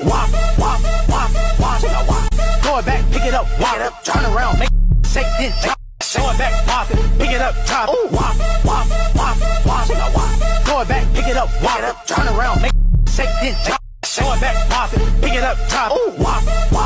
wop, wop, wop, wop, wop. Throw it back, pick it up, wop it up, turn around, make shake, then drop. Throw it back, wop it, pick it up, drop it, wop, wop, wop, wop, wop. Throw it back, pick it up, wop it up, turn around, make shake, then drop. Throw it back, wop it, pick it up, drop it, wop, wop.